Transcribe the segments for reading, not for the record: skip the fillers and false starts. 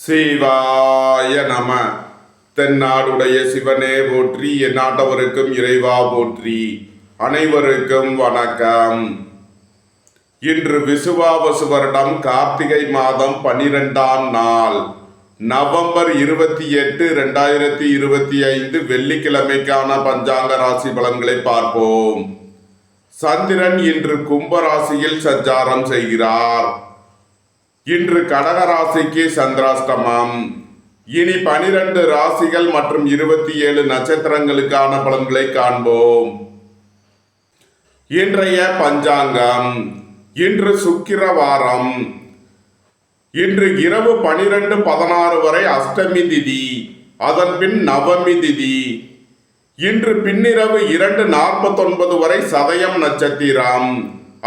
சிவாய நம. தென்னாடுடைய சிவனே போற்றி, எந்நாட்டவருக்கும் இறைவா போற்றி. அனைவருக்கும் வணக்கம். இன்று விசுவாவசு வருடம் கார்த்திகை மாதம் 12ஆம் நாள், நவம்பர் 28, 2025 வெள்ளிக்கிழமைக்கான பஞ்சாங்க ராசி பலன்களை பார்ப்போம். சந்திரன் இன்று கும்பராசியில் சஞ்சாரம் செய்கிறார். இன்று கடக ராசிக்கு சந்திராஷ்டமம். இனி 12 ராசிகள் மற்றும் 27 நட்சத்திரங்களுக்கான பலன்களை காண்போம். இன்றைய பஞ்சாங்கம். இன்று சுக்கிரவாரம். இன்று இரவு 12:16 வரை அஷ்டமி திதி, அதன் பின் நவமி திதி. இன்று பின்னிரவு 2:49 வரை சதயம் நட்சத்திரம்,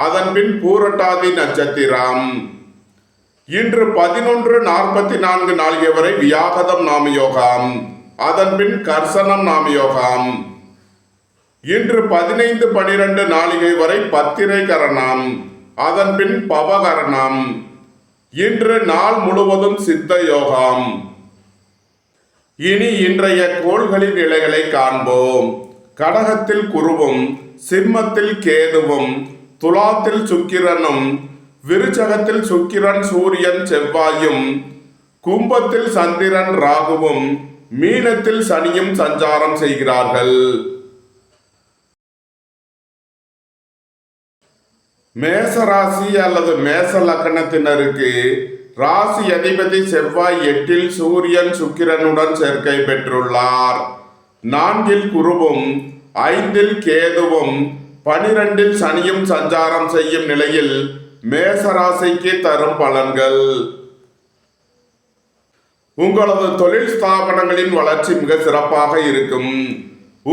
அதன் பின் பூரட்டாதி நட்சத்திரம். இன்று 11:44 நாளிகை வரை வியாகதம் நாமயோகம், அதன் பின் கர்சனம் நாமயோகம். இன்று 15:12 நாளிகை வரை பத்திரை கரணம், அதன் பின் பவகரணம். இன்று நாள் முழுவதும் சித்த யோகம். இனி இன்றைய கோள்களின் நிலைகளை காண்போம். கடகத்தில் குருவும், சிம்மத்தில் கேதுவும், துலாத்தில் சுக்கிரனும், விருச்சகத்தில் சுக்கிரன் சூரியன் செவ்வாயும், கும்பத்தில் சந்திரன் ராகுவும், மீனத்தில் சனியும் சஞ்சாரம் செய்கிறார்கள். மேச ராசி அல்லது மேச லக்னத்தினருக்கு ராசி அதிபதி செவ்வாய் 8இல் சூரியன் சுக்கிரனுடன் சேர்க்கை பெற்றுள்ளார். 4இல் குருவும், 5இல் கேதுவும், 12இல் சனியும் சஞ்சாரம் செய்யும் நிலையில் மேசராசிக்கு தரும் பலன்கள். உங்களது தொழில் ஸ்தாபனங்களின் வளர்ச்சி மிக சிறப்பாக இருக்கும்.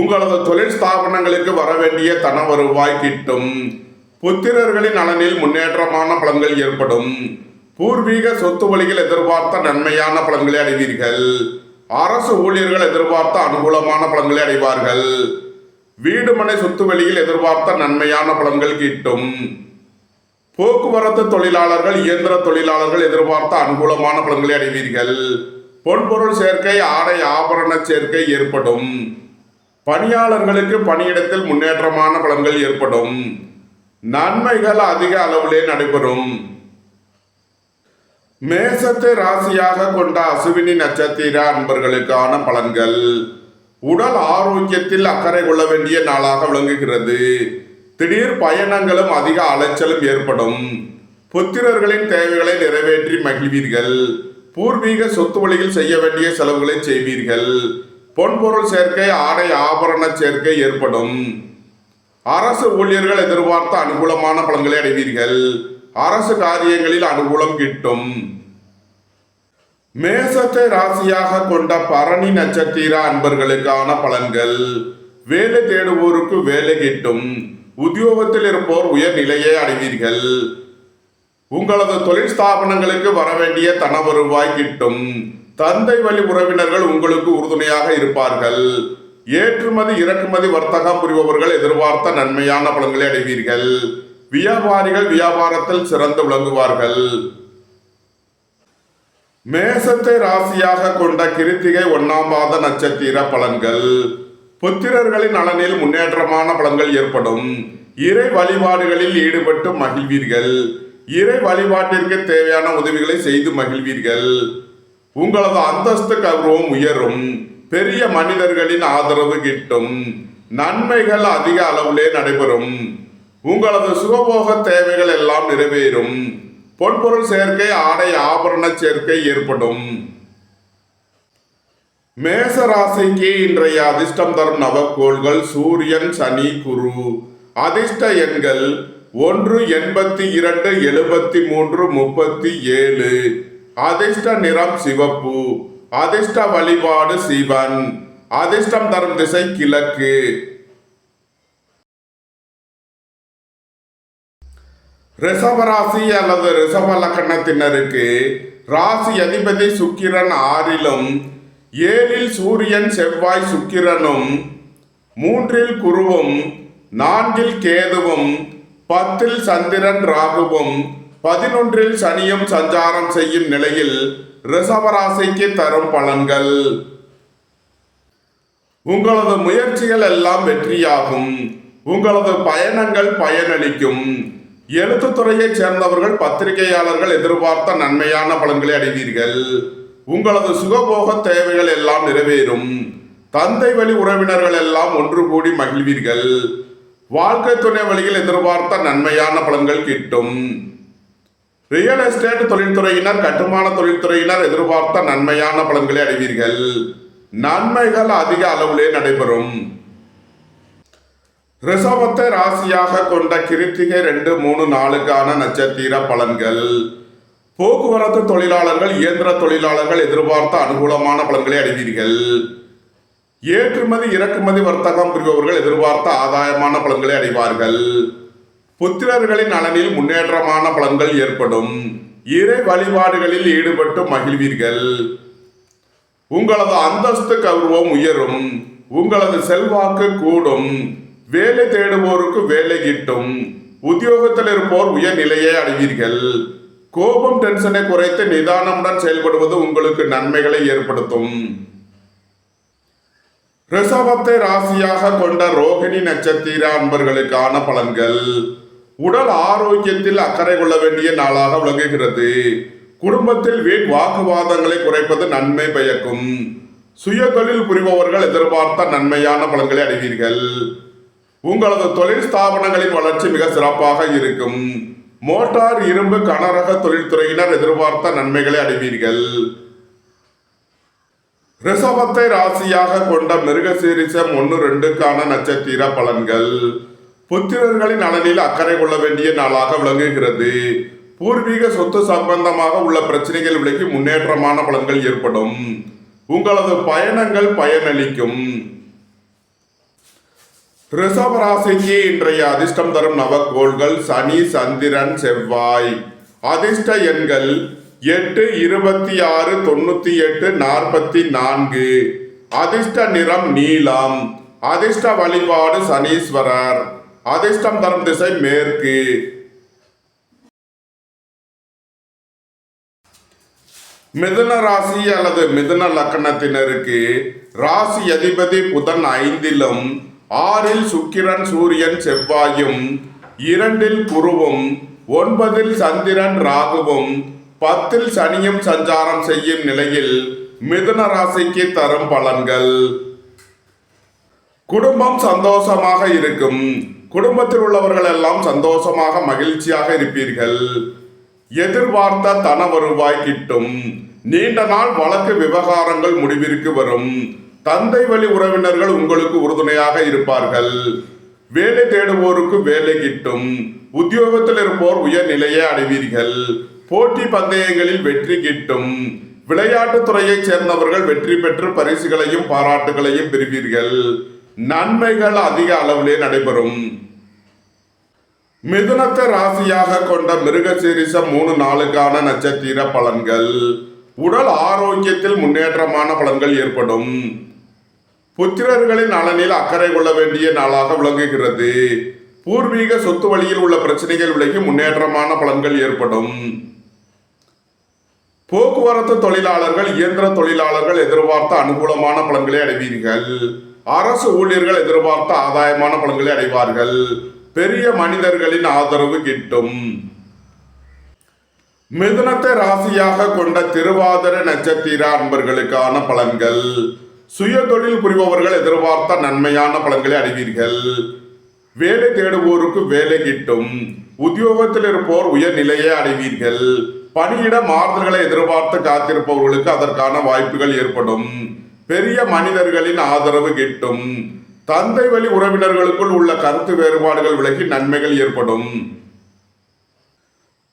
உங்களது தொழில் ஸ்தாபனங்களுக்கு வரவேண்டிய தன வருவாய் கிட்டும். புத்திரர்களின் நலனில் முன்னேற்றமான பலன்கள் ஏற்படும். பூர்வீக சொத்து வழியில் எதிர்பார்த்த நன்மையான பலன்களை அடைவீர்கள். அரசு ஊழியர்கள் எதிர்பார்த்த அனுகூலமான பலன்களை அடைவார்கள். வீடு மனை சொத்து வெளியில் எதிர்பார்த்த நன்மையான பலன்கள் கிட்டும். போக்குவரத்து தொழிலாளர்கள், இயந்திர தொழிலாளர்கள் எதிர்பார்த்த அனுகூலமான பலன்களை அடைவீர்கள். பொன்பொருள் சேர்க்கை, ஆடை ஆபரண சேர்க்கை ஏற்படும். பணியாளர்களுக்கு பணியிடத்தில் முன்னேற்றமான பலன்கள் ஏற்படும். நன்மைகள் அதிக அளவிலே நடைபெறும். மேசத்தை ராசியாக கொண்ட அசுவினி நட்சத்திர அன்பர்களுக்கான பலன்கள். உடல் ஆரோக்கியத்தில் அக்கறை கொள்ள வேண்டிய நாளாக விளங்குகிறது. திடீர் பயணங்களும் அதிக அலைச்சலும் ஏற்படும். புத்திரர்களின் தேவைகளை நிறைவேற்றி மகிழ்வீர்கள். பூர்வீக சொத்து வழியில் செய்ய வேண்டிய செலவுகளை செய்வீர்கள். பொன்பொருள் சேர்க்கை, ஆடை ஆபரண சேர்க்கை ஏற்படும். அரசு ஊழியர்கள் எதிர்பார்த்த அனுகூலமான பலன்களை அடைவீர்கள். அரசு காரியங்களில் அனுகூலம் கிட்டும். மேசத்தை ராசியாக கொண்ட பரணி நட்சத்திர அன்பர்களுக்கான பலன்கள். வேலை தேடுவோருக்கு வேலை கிட்டும். உத்தியோகத்தில் இருப்போர் உயர் நிலையை அடைவீர்கள். உங்களது தொழில் ஸ்தாபனங்களுக்கு வரவேண்டிய தன வருவாய் கிட்டும். தந்தை வழி உறவினர்கள் உங்களுக்கு உறுதுணையாக இருப்பார்கள். ஏற்றுமதி இறக்குமதி வர்த்தகம் புரிபவர்கள் எதிர்பார்த்த நன்மையான பலன்களை அடைவீர்கள். வியாபாரிகள் வியாபாரத்தில் சிறந்து விளங்குவார்கள். மேசத்தை ராசியாக கொண்ட கிருத்திகை 1ஆம் பாத நட்சத்திர பலன்கள். புத்திரர்களின் நலனில் முன்னேற்றமான பலன்கள் ஏற்படும். இறை வழிபாடுகளில் ஈடுபட்டு மகிழ்வீர்கள். இறை வழிபாட்டிற்கு தேவையான உதவிகளை செய்து மகிழ்வீர்கள். உங்களது அந்தஸ்து கௌரவம் உயரும். பெரிய மனிதர்களின் ஆதரவு கிட்டும். நன்மைகள் அதிக அளவிலே நடைபெறும். உங்களது சுகபோக தேவைகள் எல்லாம் நிறைவேறும். பொன்பொருள் சேர்க்கை, ஆடை ஆபரண சேர்க்கை ஏற்படும். மேச ராசிக்கு இன்றைய அதிர்ஷ்டம் தரும் நவக்கோள்கள் சூரியன், சனி, குரு. அதிர்ஷ்ட எண்கள் 1, 82, 73, 37. அதிர்ஷ்ட நிறம் சிவப்பு. அதிர்ஷ்ட வழிபாடு சிவன். அதிர்ஷ்டம் தரும் திசை கிழக்கு. ரிஷபராசி அல்லது ரிஷப லக்னத்தினருக்கு ராசி அதிபதி சுக்கிரன் 6இலும், 7இல் சூரியன் செவ்வாய் சுக்கிரனும், 3இல் குருவும், 4இல் கேதுவும், 10இல் சந்திரன் ராகுவும், 11இல் சனியும் சஞ்சாரம் செய்யும் நிலையில் ரிஷபராசிக்கு தரும் பலன்கள். உங்களது முயற்சிகள் எல்லாம் வெற்றியாகும். உங்களது பயணங்கள் பயனளிக்கும். எழுத்துத்துறையைச் சேர்ந்தவர்கள், பத்திரிகையாளர்கள் எதிர்பார்த்த நன்மையான பலன்களை அடைவீர்கள். உங்களது சுகபோக தேவைகள் எல்லாம் நிறைவேறும். தந்தை வழி உறவினர்கள் எல்லாம் ஒன்று கூடி மகிழ்வீர்கள். வாழ்க்கை துணை வழியில் எதிர்பார்த்த நன்மையான பலன்கள் கிட்டும். ரியல் எஸ்டேட் தொழில்துறையினர், கட்டுமான தொழில்துறையினர் எதிர்பார்த்த நன்மையான பலன்களை அடைவீர்கள். நன்மைகள் அதிக அளவிலே நடைபெறும். ரிஷபத்தை ராசியாக கொண்ட கிருத்திகை 2, 3, 4 நட்சத்திர பலன்கள். போக்குவரத்து தொழிலாளர்கள், இயந்திர தொழிலாளர்கள் எதிர்பார்த்த அனுகூலமான பலன்களை அடைவீர்கள். ஏற்றுமதி இறக்குமதி வர்த்தகம் புரிபவர்கள் எதிர்பார்த்த ஆதாயமான பலன்களை அடைவார்கள். புத்திரர்களின் நலனில் முன்னேற்றமான பலன்கள் ஏற்படும். இறை வழிபாடுகளில் ஈடுபட்டு மகிழ்வீர்கள். உங்களது அந்தஸ்து கௌரவம் உயரும். உங்களது செல்வாக்கு கூடும். வேலை தேடுவோருக்கு வேலை கிட்டும். உத்தியோகத்தில் இருப்போர் உயர்நிலையை அடைவீர்கள். கோபம் டென்ஷனை குறைத்து நிதானமுடன் செயல்படுவது உங்களுக்கு நன்மைகளை ஏற்படுத்தும். ரிஷபத்தை ராசியாக கொண்ட ரோகிணி நட்சத்திர அன்பர்களுக்கான பலன்கள். உடல் ஆரோக்கியத்தில் அக்கறை கொள்ள வேண்டிய நாளாக விளங்குகிறது. குடும்பத்தில் வீண் வாக்குவாதங்களை குறைப்பது நன்மை பயக்கும். சுய தொழில் புரிபவர்கள் எதிர்பார்த்த நன்மையான பலன்களை அடைவீர்கள். உங்களது தொழில் ஸ்தாபனங்களின் வளர்ச்சி மிக சிறப்பாக இருக்கும். மோட்டார், இரும்பு, கனரக தொழில்துறையினர் எதிர்பார்த்த நன்மைகளை அடைவீர்கள். ரிஷபத்தை ராசியாக கொண்ட மிருகசீரிஷம் 1, 2 நட்சத்திர பலன்கள். புத்திரர்களின் நலனில் அக்கறை கொள்ள வேண்டிய நாளாக விளங்குகிறது. பூர்வீக சொத்து சம்பந்தமாக உள்ள பிரச்சனைகள் விலகி முன்னேற்றமான பலன்கள் ஏற்படும். உங்களது பயணங்கள் பயனளிக்கும். ரிஷபராசிக்கு இன்றைய அதிர்ஷ்டம் தரும் நவக்கோள்கள் சனி, சந்திரன், செவ்வாய். அதிர்ஷ்ட எண்கள் 8, 26, 98, 44. அதிர்ஷ்ட நிறம் நீலம். அதிர்ஷ்ட வழிபாடு சனீஸ்வரர். அதிர்ஷ்டம் தரும் திசை மேற்கு. மிதுன ராசி அல்லது மிதுன லக்கணத்தினருக்கு ராசி அதிபதி புதன் 5லும், 6ல் சுக்கிரன், சூரியன், செவ்வாயும், 2ல் குருவும், 9ல் சந்திரன், ராகுவும், 10ல் சனியும் சஞ்சாரம் செய்யும் நிலையில் மிதுன ராசிக்கு தரும் பலன்கள். குடும்பம் சந்தோஷமாக இருக்கும். குடும்பத்தில் உள்ளவர்கள் எல்லாம் சந்தோஷமாக மகிழ்ச்சியாக இருப்பீர்கள். எதிர்பார்த்த தன வருவாய் கிட்டும். நீண்ட நாள் வழக்கு விவகாரங்கள் முடிவிற்கு வரும். தந்தை வழி உறவினர்கள் உங்களுக்கு உறுதுணையாக இருப்பார்கள். வேலை தேடுவோருக்கு வேலை கிட்டும். உத்தியோகத்தில் இருப்போர் உயர் நிலையை அடைவீர்கள். போட்டி பந்தயங்களில் வெற்றி கிட்டும். விளையாட்டுத் துறையைச் சேர்ந்தவர்கள் வெற்றி பெற்று பரிசுகளையும் பாராட்டுகளையும் பெறுவீர்கள். நன்மைகள் அதிக அளவிலே நடைபெறும். மிதுனத்தை ராசியாக கொண்ட மிருகசீரிஷம் 3, 4 நட்சத்திர பலன்கள். உடல் ஆரோக்கியத்தில் முன்னேற்றமான பலன்கள் ஏற்படும். புத்திரர்களின் நலனில் அக்கறை கொள்ள வேண்டிய நாளாக விளங்குகிறது. பூர்வீக சொத்து வழியில் உள்ள பிரச்சனைகள் விலகி முன்னேற்றமான பலன்கள் ஏற்படும். போக்குவரத்து தொழிலாளர்கள், இயந்திர தொழிலாளர்கள் எதிர்பார்த்த அனுகூலமான பலன்களை அடைவீர்கள். அரசு ஊழியர்கள் எதிர்பார்த்த ஆதாயமான பலன்களை அடைவார்கள். பெரிய மனிதர்களின் ஆதரவு கிட்டும். மிதுனத்தை ராசியாக கொண்ட திருவாதிரை நட்சத்திர அன்பர்களுக்கான பலன்கள். சுய தொழில் புரிபவர்கள் எதிர்பார்த்த நன்மையான பலன்களை அடைவீர்கள். வேலை தேடுவோருக்கு வேலை கிட்டும். உத்தியோகத்தில் இருப்போர் உயர் நிலையை அடைவீர்கள். பணியிட மாறுதல்களை எதிர்பார்த்து காத்திருப்பவர்களுக்கு அதற்கான வாய்ப்புகள் ஏற்படும். பெரிய மனிதர்களின் ஆதரவு கிட்டும். தந்தை வழி உறவினர்களுக்குள் உள்ள கருத்து வேறுபாடுகள் விலகி நன்மைகள் ஏற்படும்.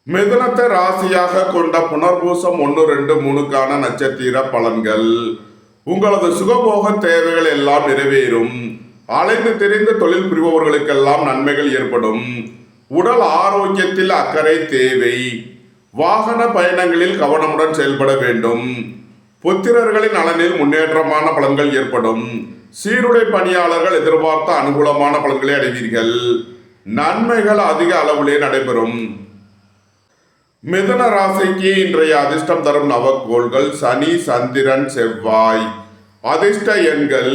மிதுனத்தை ராசியாக கொண்ட புனர்பூசம் 1, 2, 3 நட்சத்திர பலன்கள். உங்களது சுகபோக தேவைகள் எல்லாம் நிறைவேறும். அலைந்து திரிந்து தொழில் புரிபவர்களுக்கெல்லாம் நன்மைகள் ஏற்படும். உடல் ஆரோக்கியத்தில் அக்கறை தேவை. வாகன பயணங்களில் கவனமுடன் செயல்பட வேண்டும். புத்திரர்களின் நலனில் முன்னேற்றமான பலன்கள் ஏற்படும். சீருடை பணியாளர்கள் எதிர்பார்த்த அனுகூலமான பலன்களை அடைவீர்கள். நன்மைகள் அதிக அளவிலே நடைபெறும். மிதுன ராசிக்கு இன்றைய அதிர்ஷ்டம் தரும் நவக்கோள்கள் சனி, சந்திரன், செவ்வாய். அதிர்ஷ்ட எண்கள்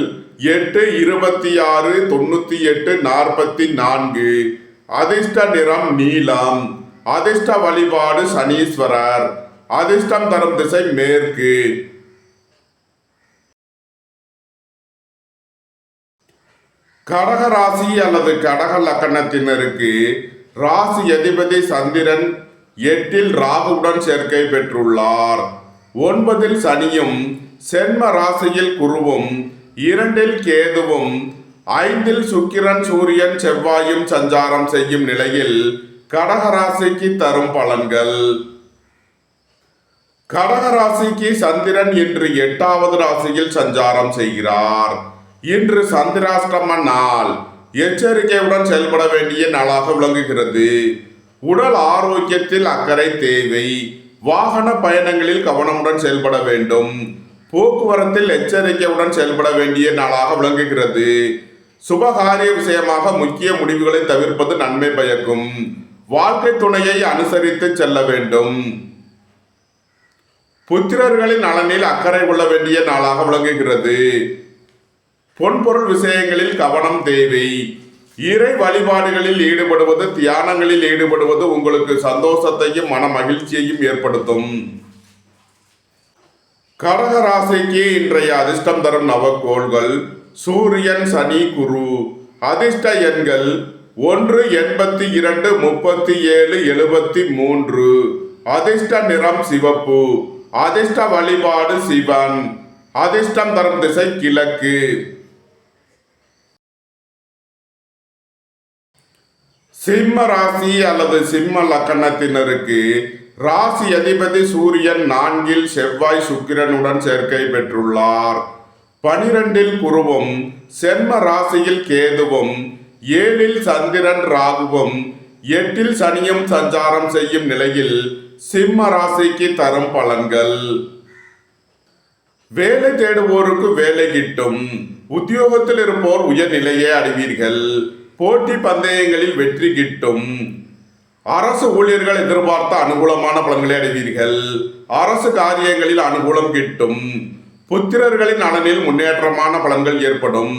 8, 26, 98, 44. அதிர்ஷ்ட நிறம் நீலம். அதிர்ஷ்ட வழிபாடு சனீஸ்வரர். அதிர்ஷ்டம் தரும் திசை மேற்கு. கடக ராசி அல்லது கடக லக்கணத்தினருக்கு ராசி அதிபதி சந்திரன் 8இல் ராகுவுடன் சேர்க்கை பெற்றுள்ளார். 9இல் சனியும், சென்ம ராசியில் குருவும், 2இல் கேதுவும், 5இல் சுக்கிரன், சூரியன், செவ்வாயும் சஞ்சாரம் செய்யும் நிலையில் கடக ராசிக்கு தரும் பலன்கள். கடக ராசிக்கு சந்திரன் இன்று 8வது ராசியில் சஞ்சாரம் செய்கிறார். இன்று சந்திராஷ்டம நாள். எச்சரிக்கையுடன் செயல்பட வேண்டிய நாளாக விளங்குகிறது. உடல் ஆரோக்கியத்தில் அக்கறை தேவை. வாகன பயணங்களில் கவனமுடன் செயல்பட வேண்டும். போக்குவரத்தில் எச்சரிக்கையுடன் செயல்பட வேண்டிய நாளாக விளங்குகிறது. சுபகாரிய விஷயமாக முக்கிய முடிவுகளை தவிர்ப்பது நன்மை பயக்கும். வாழ்க்கை துணையை அனுசரித்து செல்ல வேண்டும். புத்திரர்களின் நலனில் அக்கறை கொள்ள வேண்டிய நாளாக விளங்குகிறது. பொன்பொருள் விஷயங்களில் கவனம் தேவை. இறை வழிபாடுகளில் ஈடுபடுவது, தியானங்களில் ஈடுபடுவது உங்களுக்கு சந்தோஷத்தையும் மன மகிழ்ச்சியையும் ஏற்படுத்தும். கடக ராசிக்கு இன்றைய அதிர்ஷ்டம் தரும் நவக்கோள்கள் சூரியன், சனி, குரு. அதிர்ஷ்ட எண்கள் 1, 82, 37, 73. அதிர்ஷ்ட நிறம் சிவப்பு. அதிர்ஷ்ட வழிபாடு சிவன். அதிர்ஷ்டம் தரும் திசை கிழக்கு. சிம்ம ராசி அல்லது சிம்ம லக்கணத்தினருக்கு ராசி அதிபதி சூரியன் 4இல் செவ்வாய், சுக்கிரனுடன் சேர்க்கை பெற்றுள்ளார். 12இல் குருவும், சென்ம ராசியில் கேதுவும், 7இல் சந்திரன், ராகுவும், 8இல் சனியும் சஞ்சாரம் செய்யும் நிலையில் சிம்ம ராசிக்கு தரும் பலன்கள். வேலை தேடுவோருக்கு வேலை கிட்டும். உத்தியோகத்தில் இருப்போர் உயர்நிலையை அடைவீர்கள். போட்டி பந்தயங்களில் வெற்றி கிட்டும். அரசு ஊழியர்கள் எதிர்பார்த்த அனுகூலமான பலன்களை அடைவீர்கள். அரசு காரியங்களில் அனுகூலம் கிட்டும். புத்திரர்களின் நலனில் முன்னேற்றமான பலன்கள் ஏற்படும்.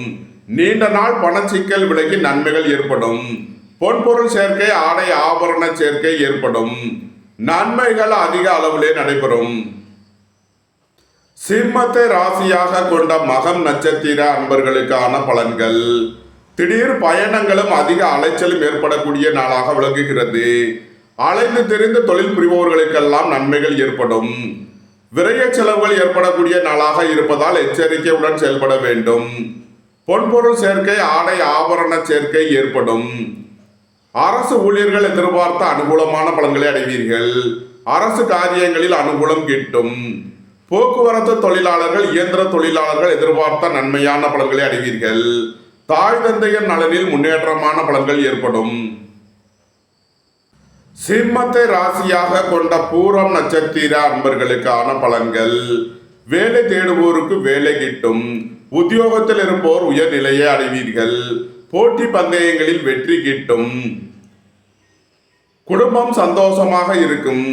நீண்ட நாள் பணச்சிக்கல் விலகி நன்மைகள் ஏற்படும். பொன்பொருள் சேர்க்கை, ஆடை ஆபரண சேர்க்கை ஏற்படும். நன்மைகள் அதிக அளவிலே நடைபெறும். சிம்மத்தை ராசியாக கொண்ட மகம் நட்சத்திர அன்பர்களுக்கான பலன்கள். திடீர் பயணங்களும் அதிக அலைச்சலும் ஏற்படக்கூடிய நாளாக விளங்குகிறது. அலைந்து தெரிந்து தொழில் புரிபவர்களுக்கெல்லாம் நன்மைகள் ஏற்படும். விரைய செலவுகள் ஏற்படக்கூடிய நாளாக இருப்பதால் எச்சரிக்கையுடன் செயல்பட வேண்டும். பொன்பொருள் சேர்க்கை, ஆடை ஆபரண சேர்க்கை ஏற்படும். அரசு ஊழியர்கள் எதிர்பார்த்த அனுகூலமான பலன்களை அடைவீர்கள். அரசு காரியங்களில் அனுகூலம் கிட்டும். போக்குவரத்து தொழிலாளர்கள், இயந்திர தொழிலாளர்கள் எதிர்பார்த்த நன்மையான பலன்களை அடைவீர்கள். தாய் தந்தையர் நலனில் முன்னேற்றமான பலன்கள் ஏற்படும். சிம்மத்தை ராசியாக கொண்ட பூரம் நட்சத்திர அன்பர்களுக்கான பலன்கள். வேலை தேடுவோருக்கு வேலை கிட்டும். உத்தியோகத்தில் இருப்போர் உயர்நிலையை அடைவீர்கள். போட்டி பந்தயங்களில் வெற்றி கிட்டும். குடும்பம் சந்தோஷமாக இருக்கும்.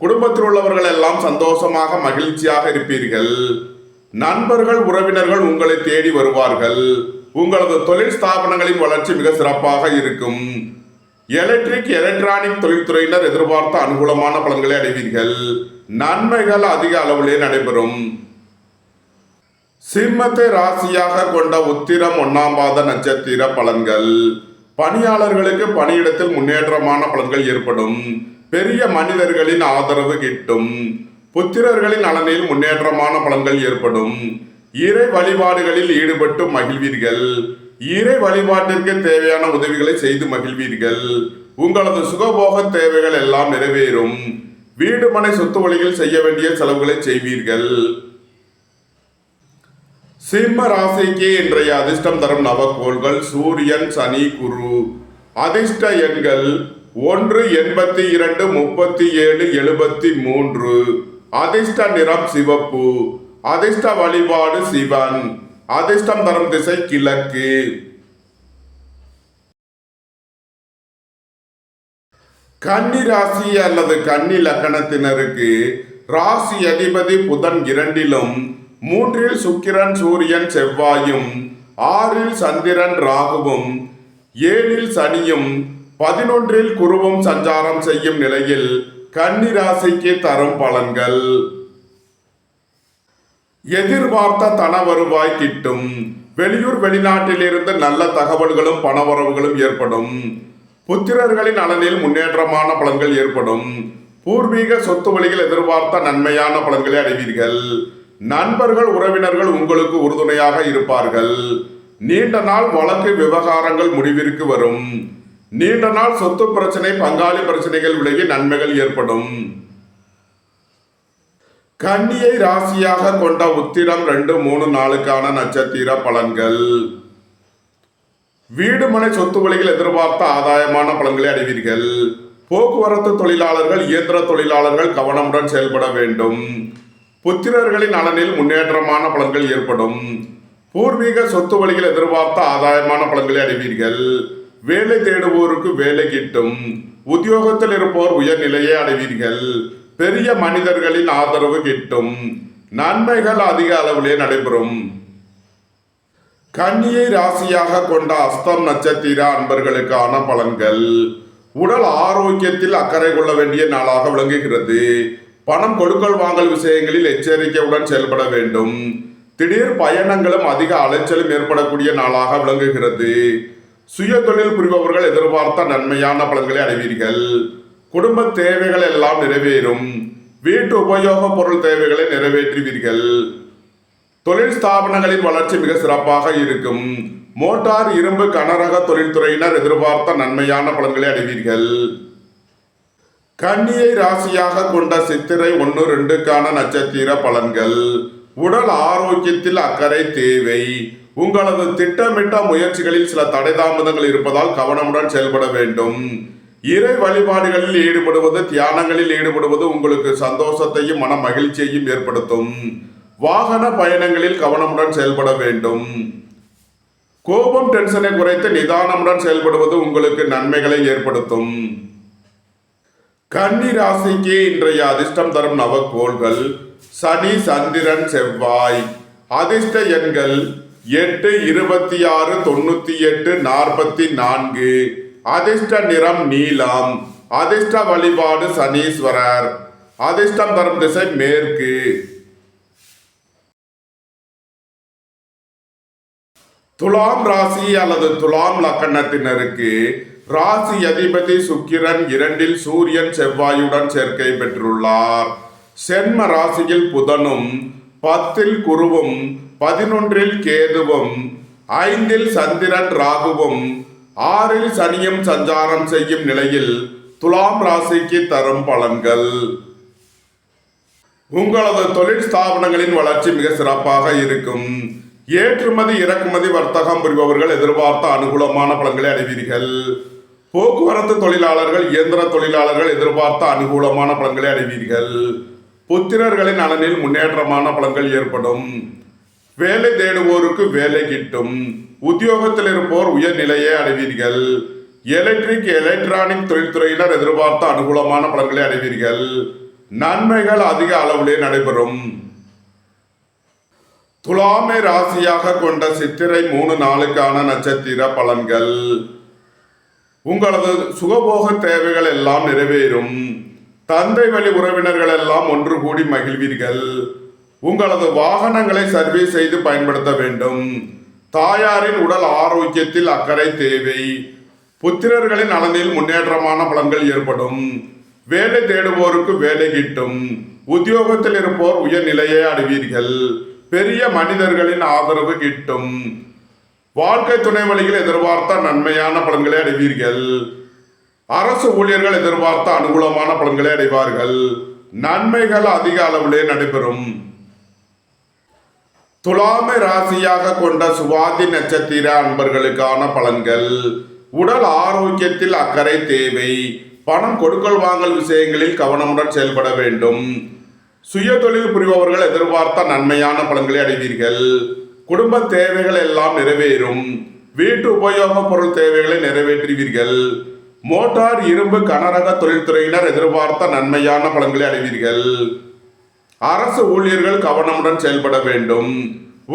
குடும்பத்தில் உள்ளவர்கள் எல்லாம் சந்தோஷமாக மகிழ்ச்சியாக இருப்பீர்கள். நண்பர்கள், உறவினர்கள் உங்களை தேடி வருவார்கள். உங்களது தொழில் ஸ்தாபனங்களின் வளர்ச்சி மிக சிறப்பாக இருக்கும். எலக்ட்ரிக், எலக்ட்ரானிக் தொழில்துறையினர் எதிர்பார்த்த அனுகூலமான பலன்களை அடைவீர்கள். நன்மைகள் அதிக அளவிலே நடைபெறும். சிம்மத்தை ராசியாக கொண்ட உத்திரம் 1ஆம் பாத நட்சத்திர பலன்கள். பணியாளர்களுக்கு பணியிடத்தில் முன்னேற்றமான பலன்கள் ஏற்படும். பெரிய மனிதர்களின் ஆதரவு கிட்டும். புத்திரர்களின் நலனில் முன்னேற்றமான பலன்கள் ஏற்படும். இறை வழிபாடுகளில் ஈடுபட்டு மகிழ்வீர்கள். இறை வழிபாட்டிற்கு தேவையான உதவிகளை செய்து மகிழ்வீர்கள். உங்களது சுகபோக தேவைகள் எல்லாம் நிறைவேறும். வீடு மனை சொத்து வழியில் செய்ய வேண்டிய செலவுகளை செய்வீர்கள். சிம்ம ராசிக்கு இன்றைய அதிர்ஷ்டம் தரும் நவக்கோள்கள் சூரியன், சனி, குரு. அதிர்ஷ்ட எண்கள் 1, 82, 37, 73. அதிர்ஷ்ட நிறம் சிவப்பு. அதிர்ஷ்ட வழிபாடு சிவன். அதிர்ஷ்டம் தரும் திசை கிழக்கு. கன்னி ராசி அல்லது கன்னி லக்கணத்தினருக்கு ராசி அதிபதி புதன் 2லும் 3ல் சுக்கிரன் சூரியன் செவ்வாயும் 6ல் சந்திரன் ராகுவும் 7ல் சனியும் 11ல் குருவும் சஞ்சாரம் செய்யும் நிலையில் கன்னி ராசிக்கு தரும் பலன்கள். எதிர்பார்த்த தன வருவாய் கிட்டும். வெளியூர் வெளிநாட்டிலிருந்து நல்ல தகவல்களும் பணவரவுகளும் ஏற்படும். புத்திரர்களின் நலனில் முன்னேற்றமான பலன்கள் ஏற்படும். பூர்வீக சொத்து வழியில் எதிர்பார்த்த நன்மையான பலன்களை அடைவீர்கள். நண்பர்கள் உறவினர்கள் உங்களுக்கு உறுதுணையாக இருப்பார்கள். நீண்ட நாள் வழக்கு விவகாரங்கள் முடிவிற்கு வரும். நீண்ட நாள் சொத்து பிரச்சனை பங்காளி பிரச்சனைகள் விலகி நன்மைகள் ஏற்படும். கன்னியை ராசியாக கொண்ட உத்திரம் 2, 3 நாளுக்கான நட்சத்திர பலன்கள். வீடு மனை சொத்து வழியில் எதிர்பார்த்த ஆதாயமான பலன்களை அடைவீர்கள். போக்குவரத்து தொழிலாளர்கள் இயந்திர தொழிலாளர்கள் கவனமுடன் செயல்பட வேண்டும். புத்திரர்களின் நலனில் முன்னேற்றமான பலன்கள் ஏற்படும். பூர்வீக சொத்து வழியில் எதிர்பார்த்த ஆதாயமான பலன்களை அடைவீர்கள். வேலை தேடுவோருக்கு வேலை கிட்டும். உத்தியோகத்தில் இருப்போர் உயர்நிலையை அடைவீர்கள். பெரிய மனிதர்களின் ஆதரவு கிட்டும். நன்மைகள் அதிக அளவிலே நடைபெறும். கன்னியை ராசியாக கொண்ட அஸ்தம் நட்சத்திர அன்பர்களுக்கான பலன்கள். உடல் ஆரோக்கியத்தில் அக்கறை கொள்ள வேண்டிய நாளாக விளங்குகிறது. பணம் கொடுக்கல் வாங்கல் விஷயங்களில் எச்சரிக்கையுடன் செயல்பட வேண்டும். திடீர் பயணங்களும் அதிக அலைச்சலும் ஏற்படக்கூடிய நாளாக விளங்குகிறது. சுய தொழில் புரிபவர்கள் எதிர்பார்த்த நன்மையான பலன்களை அடைவீர்கள். குடும்ப தேவைகள் எல்லாம் நிறைவேறும். வீட்டு உபயோக பொருள் தேவைகளை நிறைவேற்றுவீர்கள். தொழில் ஸ்தாபனங்களின் வளர்ச்சி மிக சிறப்பாக இருக்கும். மோட்டார் இரும்பு கனரக தொழில்துறையினர் எதிர்பார்த்த நன்மையான பலன்களை அடைவீர்கள். கன்னியை ராசியாக கொண்ட சித்திரை 1, 2க்கான நட்சத்திர பலன்கள். உடல் ஆரோக்கியத்தில் அக்கறை தேவை. உங்களது திட்டமிட்ட முயற்சிகளில் சில தடை தாமதங்கள் இருப்பதால் கவனமுடன் செயல்பட வேண்டும். இறை வழிபாடுகளில் ஈடுபடுவது தியானங்களில் ஈடுபடுவது உங்களுக்கு சந்தோஷத்தையும் மன மகிழ்ச்சியையும் ஏற்படுத்தும். வாகன பயணங்களில் கவனமுடன் செயல்பட வேண்டும். கோபம் டென்ஷனை குறைத்து நிதானமுடன் செயல்படுவது உங்களுக்கு நன்மைகளை ஏற்படுத்தும். கன்னி ராசிக்கு இன்றைய அதிர்ஷ்டம் தரும் நவக்கோள்கள் சனி, சந்திரன், செவ்வாய். அதிர்ஷ்ட எண்கள் 8, 26, 98, 44. அதிர்ஷ்ட நிறம் நீலம். அதிர்ஷ்ட வழிபாடு சனீஸ்வரர். அதிர்ஷ்டம் தரும் திசை மேற்கு. துலாம் ராசி அல்லது துலாம் லக்கணத்தினருக்கு ராசி அதிபதி சுக்கிரன் 2ல் சூரியன் செவ்வாயுடன் சேர்க்கை பெற்றுள்ளார். சென்ம ராசியில் புதனும் 10ல் குருவும் 11ல் கேதுவும் 5ல் சந்திரன் ராகுவும் 6ல் சனியும் சஞ்சாரம் செய்யும் நிலையில் துலாம் ராசிக்கு தரும் பலன்கள். உங்களது தொழில் ஸ்தாபனங்களின் வளர்ச்சி மிக சிறப்பாக இருக்கும். ஏற்றுமதி இறக்குமதி வர்த்தகம் புரிபவர்கள் எதிர்பார்த்த அனுகூலமான பலன்களை அடைவீர்கள். போக்குவரத்து தொழிலாளர்கள் இயந்திர தொழிலாளர்கள் எதிர்பார்த்த அனுகூலமான பலன்களை அடைவீர்கள். புத்திரர்களின் நலனில் முன்னேற்றமான பலன்கள் ஏற்படும். வேலை தேடுவோருக்கு வேலை கிட்டும். உத்தியோகத்தில் இருப்போர் உயர்நிலையை அடைவீர்கள். எலக்ட்ரிக் எலக்ட்ரானிக் தொழில்துறையினர் எதிர்பார்த்த அனுகூலமான பலன்களை அடைவீர்கள். நன்மைகள் அதிக அளவிலே நடைபெறும். துலாமை ராசியாக கொண்ட சித்திரை 3 நாளுக்கான நட்சத்திர பலன்கள். உங்களது சுகபோக தேவைகள் எல்லாம் நிறைவேறும். தந்தை வழி உறவினர்கள் எல்லாம் ஒன்று கூடி மகிழ்வீர்கள். உங்களது வாகனங்களை சர்வீஸ் செய்து பயன்படுத்த வேண்டும். தாயாரின் உடல் ஆரோக்கியத்தில் அக்கறை தேவை. புத்திரர்களின் நலனில் முன்னேற்றமான பலன்கள் ஏற்படும். வேலை தேடுவோருக்கு வேலை கிட்டும். உத்தியோகத்தில் இருப்போர் உயர்நிலையை அடைவீர்கள். பெரிய மனிதர்களின் ஆதரவு கிட்டும். வாழ்க்கை துணை வழியில் எதிர்பார்த்த நன்மையான பலன்களை அடைவீர்கள். அரசு ஊழியர்கள் எதிர்பார்த்த அனுகூலமான பலன்களை அடைவார்கள். நன்மைகள் அதிக அளவிலே நடைபெறும். துலாமை ராசியாக கொண்ட சுவாதி நட்சத்திர அன்பர்களுக்கான பலன்கள். உடல் ஆரோக்கியத்தில் அக்கறை தேவை. பணம் கொடுக்கல் வாங்கல் விஷயங்களில் கவனமுடன் செயல்பட வேண்டும். சுய தொழில் புரிபவர்கள் எதிர்பார்த்த நன்மையான பலன்களை அடைவீர்கள். குடும்ப தேவைகள் எல்லாம் நிறைவேறும். வீட்டு உபயோக பொருள் தேவைகளை நிறைவேற்றுவீர்கள். மோட்டார் இரும்பு கனரக தொழில்துறையினர் எதிர்பார்த்த நன்மையான பலன்களை அடைவீர்கள். அரசு ஊழியர்கள் கவனமுடன் செயல்பட வேண்டும்.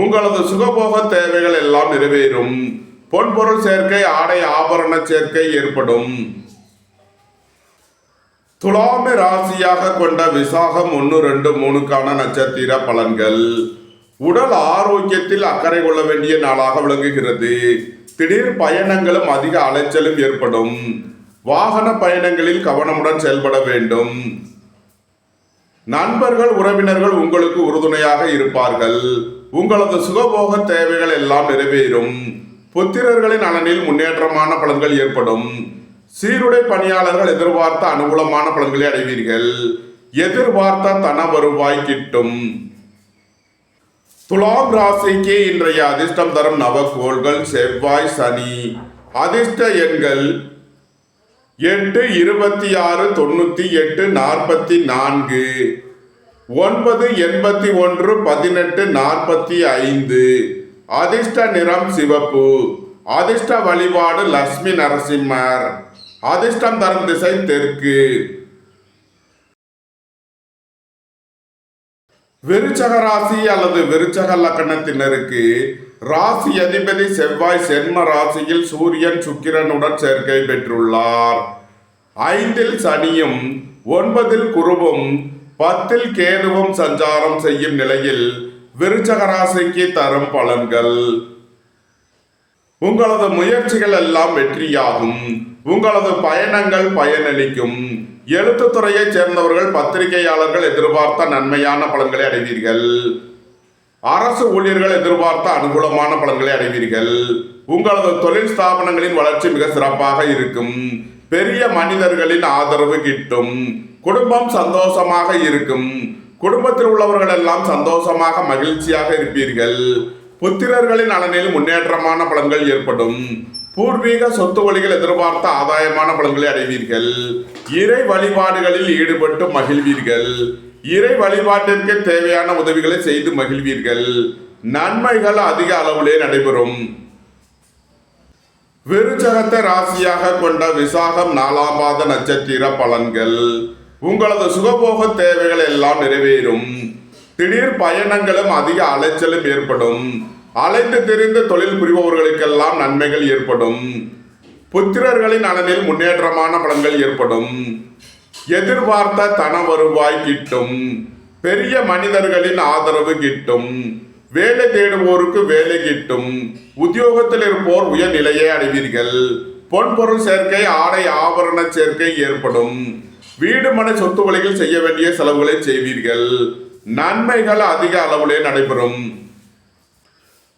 உங்களது சுகபோக தேவைகள் எல்லாம் நிறைவேறும். பொன்பொருள் சேர்க்கை, ஆடை ஆபரண சேர்க்கை ஏற்படும். துலாமை ராசியாக கொண்ட விசாகம் 1, 2, 3க்கான நட்சத்திர பலன்கள். உடல் ஆரோக்கியத்தில் அக்கறை கொள்ள வேண்டிய நாளாக விளங்குகிறது. திடீர் பயணங்களும் அதிக அலைச்சலும் ஏற்படும். வாகன பயணங்களில் கவனமுடன் செயல்பட வேண்டும். நண்பர்கள், உறவினர்கள் உங்களுக்கு உறுதுணையாக இருப்பார்கள். உங்களது சுகபோக தேவைகள் எல்லாம் நிறைவேறும். புத்திரர்களின் நலனில் முன்னேற்றமான பலன்கள் ஏற்படும். சீருடை பணியாளர்கள் எதிர்பார்த்த அனுகூலமான பலன்களை அடைவீர்கள். எதிர்பார்த்த தன வருவாய் கிட்டும். துலாம் ராசிக்கு இன்றைய அதிர்ஷ்டம் தரும் நவகோள்கள் செவ்வாய், சனி. அதிர்ஷ்ட எண்கள் 8, 26, 98, 44, 9, 81, 18, 45. அதிர்ஷ்ட நிறம் சிவப்பு. அதிர்ஷ்ட வழிபாடு லட்சுமி நரசிம்மர். அதிர்ஷ்டம் தரும் திசை தெற்கு. விருச்சக ராசி அல்லது விருச்சக லக்னத்தினருக்கு ராசி அதிபதி செவ்வாய் சென்ம ராசியில் சூரியன் சுக்கிரனுடன் சேர்க்கை பெற்றுள்ளார். 5ல் சனியும் 9ல் குருவும் 10ல் கேதுவும் சஞ்சாரம் செய்யும் நிலையில் விருச்சக ராசிக்கு தரும் பலன்கள். உங்களது முயற்சிகள் எல்லாம் வெற்றியாகும். உங்களது பயணங்கள் பயனளிக்கும். எழுத்துத்துறையைச் சேர்ந்தவர்கள், பத்திரிகையாளர்கள் எதிர்பார்த்த நன்மையான பலன்களை அடைவீர்கள். அரசு ஊழியர்கள் எதிர்பார்த்த அனுகூலமான பலன்களை அடைவீர்கள். உங்களது தொழில் ஸ்தாபனங்களின் வளர்ச்சி மிக சிறப்பாக இருக்கும். பெரிய மனிதர்களின் ஆதரவு கிட்டும். குடும்பம் சந்தோஷமாக இருக்கும். குடும்பத்தில் உள்ளவர்கள் எல்லாம் சந்தோஷமாக மகிழ்ச்சியாக இருப்பீர்கள். புத்திரர்களின் நலனில் முன்னேற்றமான பலன்கள் ஏற்படும். பூர்வீக சொத்து வழிகள் எதிர்பார்த்த ஆதாயமான பலன்களை அடைவீர்கள். இறை வழிபாடுகளில் ஈடுபட்டு மகிழ்வீர்கள். இறை வழிபாட்டிற்கு தேவையான உதவிகளை செய்து மகிழ்வீர்கள். நன்மைகள் அதிக அளவிலே நடைபெறும். விருச்சகத்தை ராசியாக கொண்ட விசாகம் 4ஆம் பாத நட்சத்திர பலன்கள். உங்களது சுகபோக தேவைகள் எல்லாம் நிறைவேறும். திடீர் பயணங்களும் அதிக அலைச்சலும் ஏற்படும். அலைந்து திரிந்து தொழில் புரிபவர்களுக்கெல்லாம் நன்மைகள் ஏற்படும். புத்திரர்களின் நலனில் முன்னேற்றமான பலன்கள் ஏற்படும். எதிர்பார்த்த தன வருவாய் கிட்டும். பெரிய மனிதர்களின் ஆதரவு கிட்டும். வேலை தேடுவோருக்கு வேலை கிட்டும். உத்தியோகத்தில் இருப்போர் உயர்நிலையை அடைவீர்கள். பொன்பொருள் சேர்க்கை, ஆடை ஆபரண சேர்க்கை ஏற்படும். வீடு மனை சொத்து வழிகள் செய்ய வேண்டிய செலவுகளை செய்வீர்கள். நன்மைகள் அதிக அளவிலே நடைபெறும்.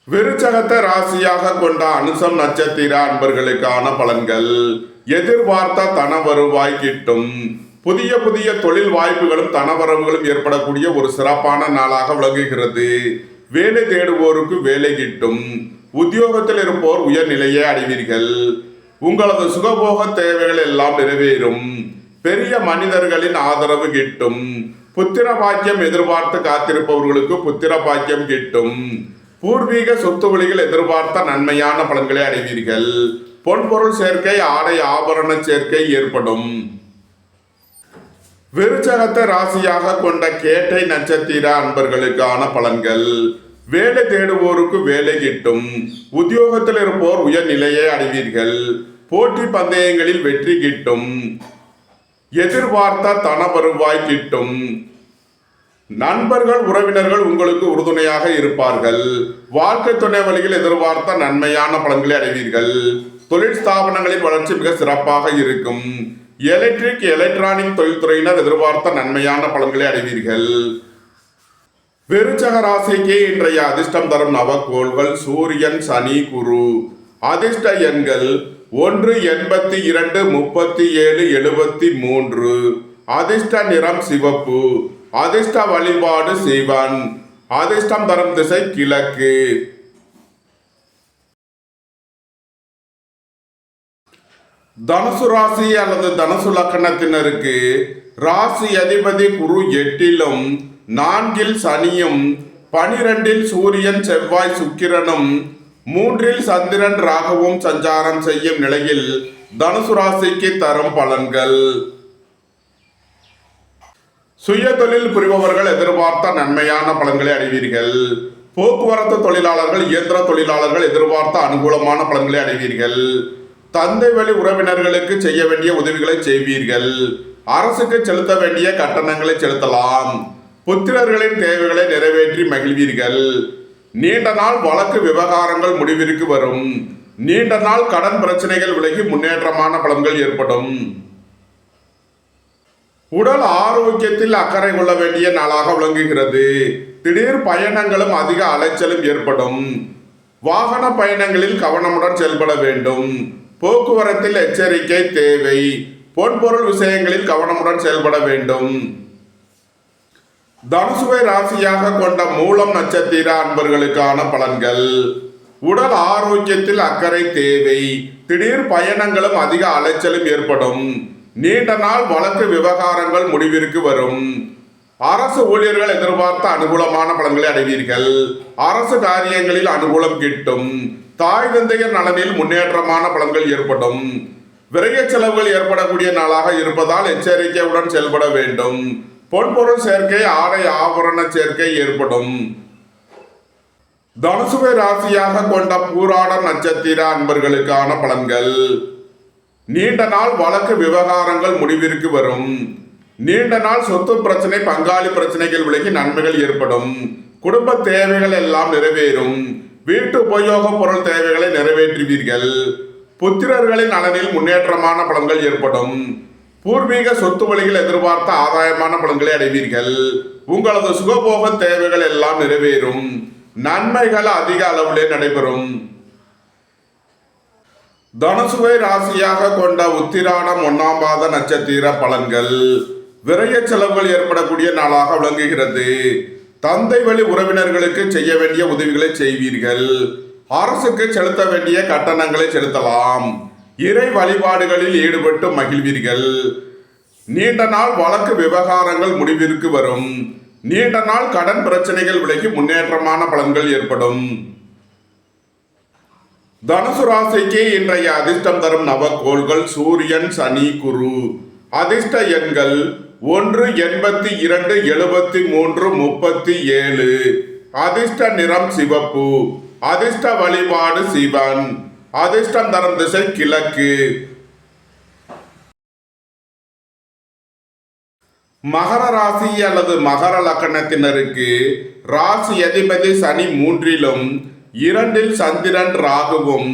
விருச்சகத்தை ராசியாக கொண்ட அனுசம் நட்சத்திர அன்பர்களுக்கான பலன்கள். எதிர்பார்த்த தன வருவாய் கிட்டும். புதிய புதிய தொழில் வாய்ப்புகளும் தனவரவுகளும் ஏற்படக்கூடிய ஒரு சிறப்பான நாளாக விளங்குகிறது. வேலை தேடுவோருக்கு வேலை கிட்டும். உத்தியோகத்தில் இருப்போர் உயர்நிலையை அடைவீர்கள். உங்களது சுகபோக தேவைகள் எல்லாம் நிறைவேறும். பெரிய மனிதர்களின் ஆதரவு கிட்டும். புத்திர பாக்கியம் எதிர்பார்த்து காத்திருப்பவர்களுக்கு புத்திர பாக்கியம் கிட்டும். பூர்வீக சொத்து வழிகள் எதிர்பார்த்த நன்மையான பலன்களை அடைவீர்கள். பொன்பொருள் சேர்க்கை, ஆடை ஆபரண சேர்க்கை ஏற்படும். விருச்சகத்தை ராசியாக கொண்ட கேட்டை நட்சத்திர அன்பர்களுக்கான பலன்கள். வேலை தேடுவோருக்கு வேலை கிட்டும். உத்தியோகத்தில் இருப்போர் உயர்நிலையை அடைவீர்கள். போட்டி பந்தயங்களில் வெற்றி கிட்டும். எதிர்பார்த்த தன வருவாய் கிட்டும். நண்பர்கள், உறவினர்கள் உங்களுக்கு உறுதுணையாக இருப்பார்கள். வாழ்க்கை துணை வழியில் எதிர்பார்த்த நன்மையான பலன்களை அடைவீர்கள். தொழில் ஸ்தாபனங்களின் வளர்ச்சி மிக சிறப்பாக இருக்கும். எலக்ட்ரிக், எலக்ட்ரானிக் தொழில்துறையினர் எதிர்பார்த்த நன்மையான பலன்களை அடைவீர்கள். விருச்சக ராசிக்கு இன்றைய அதிர்ஷ்டம் தரும் நவகோள்கள் சூரியன், சனி, குரு. அதிர்ஷ்ட எண்கள் 1, 82, 37, 73. அதிர்ஷ்ட நிறம் சிவப்பு. அதிர்ஷ்ட வழிபாடு சிவன். அதிர்ஷ்டம் தரும் திசை கிழக்கு. தனுசு ராசி அல்லது தனுசு லக்னத்தினருக்கு ராசி அதிபதி குரு 8லும் 4ல் சனியும் 12ல் சூரியன், செவ்வாய், சுக்கிரனும் 3ல் சந்திரன், ராகுவும் சஞ்சாரம் செய்யும் நிலையில் தனுசு ராசிக்கு தரும் பலன்கள். சுய தொழில் புரிபவர்கள் எதிர்பார்த்த நன்மையான பலன்களை அடைவீர்கள். போக்குவரத்து தொழிலாளர்கள், இயந்திர தொழிலாளர்கள் எதிர்பார்த்த அனுகூலமான பலன்களை அடைவீர்கள். தந்தை வழி உறவினர்களுக்கு செய்ய வேண்டிய உதவிகளை செய்வீர்கள். அரசுக்கு செலுத்த வேண்டிய கட்டணங்களை செலுத்தலாம். புத்திரர்களின் தேவைகளை நிறைவேற்றி மகிழ்வீர்கள். நீண்ட நாள் வழக்கு விவகாரங்கள் முடிவிற்கு வரும். நீண்ட நாள் கடன் பிரச்சனைகள் விலகி முன்னேற்றமான பலன்கள் ஏற்படும். உடல் ஆரோக்கியத்தில் அக்கறை கொள்ள வேண்டிய நாளாக விளங்குகிறது. திடீர் பயணங்களும் அதிக அலைச்சலும் ஏற்படும். வாகன பயணங்களில் கவனமுடன் செயல்பட வேண்டும். போக்குவரத்தில் எச்சரிக்கை தேவை. பொன்பொருள் விஷயங்களில் கவனமுடன் செயல்பட வேண்டும். தனுசுவை ராசியாக கொண்ட மூலம் நட்சத்திர அன்பர்களுக்கான பலன்கள். உடல் ஆரோக்கியத்தில் அக்கறை தேவை. திடீர் பயணங்களும் அதிக அலைச்சலும் ஏற்படும். நீண்ட நாள் வழக்கு விவகாரங்கள் முடிவிற்கு வரும். அரசு ஊழியர்கள் எதிர்பார்த்த அனுகூலமான பலன்களை அடைவீர்கள். அரசு காரியங்களில் அனுகூலம் கிட்டும். தாய் தந்தையர் நலனில் முன்னேற்றமான பலன்கள் ஏற்படும். விரைய செலவுகள் ஏற்படக்கூடிய நாளாக இருப்பதால் எச்சரிக்கையுடன் செயல்பட வேண்டும். பொன்பொருள் சேர்க்கை, ஆடை ஆபரண சேர்க்கை ஏற்படும். தனுசுவை ராசியாக கொண்ட பூராடம் நட்சத்திர அன்பர்களுக்கான பலன்கள். நீண்ட நாள் வழக்கு விவகாரங்கள் முடிவிற்கு வரும். நீண்ட நாள் சொத்து பிரச்சனை, பங்காளி பிரச்சனைகள் விலகி நன்மைகள் ஏற்படும். குடும்ப தேவைகள் எல்லாம் நிறைவேறும். வீட்டு உபயோக பொருள் தேவைகளை நிறைவேற்றுவீர்கள். புத்திரர்களின் நலனில் முன்னேற்றமான பலன்கள் ஏற்படும். பூர்வீக சொத்து வழிகள் எதிர்பார்த்த ஆதாயமான பலன்களை அடைவீர்கள். உங்களது சுகபோக தேவைகள் எல்லாம் நிறைவேறும். நன்மைகள் அதிக அளவிலே நடைபெறும். தனுசுவை ராசியாக கொண்ட உத்திராடம் 1ஆம் பாத நட்சத்திர பலன்கள். விரைய செலவுகள் ஏற்படக்கூடிய நாளாக விளங்குகிறது. தந்தை வழி உறவினர்களுக்கு செய்ய வேண்டிய உதவிகளை செய்வீர்கள். அரசுக்கு செலுத்த வேண்டிய கட்டணங்களை செலுத்தலாம். இறை வழிபாடுகளில் ஈடுபட்டு மகிழ்வீர்கள். நீண்ட நாள் வழக்கு விவகாரங்கள் முடிவிற்கு வரும். நீண்ட நாள் கடன் பிரச்சனைகள் விலகி முன்னேற்றமான பலன்கள் ஏற்படும். தனுசு ராசிக்கு இன்றைய அதிர்ஷ்டம் தரும் நவக்கோள்கள் சூரியன், சனி, குரு. அதிர்ஷ்ட எண்கள் 1, 82, 73, 37. அதிர்ஷ்ட நிறம் சிவப்பு. அதிர்ஷ்ட வழிபாடு சிவன். அதிர்ஷ்டம் தரும் திசை கிழக்கு. மகர ராசி அல்லது மகர லக்கணத்தினருக்கு ராசி அதிபதி சனி 3லும், 2ல் சந்திரன் ராகுவும்,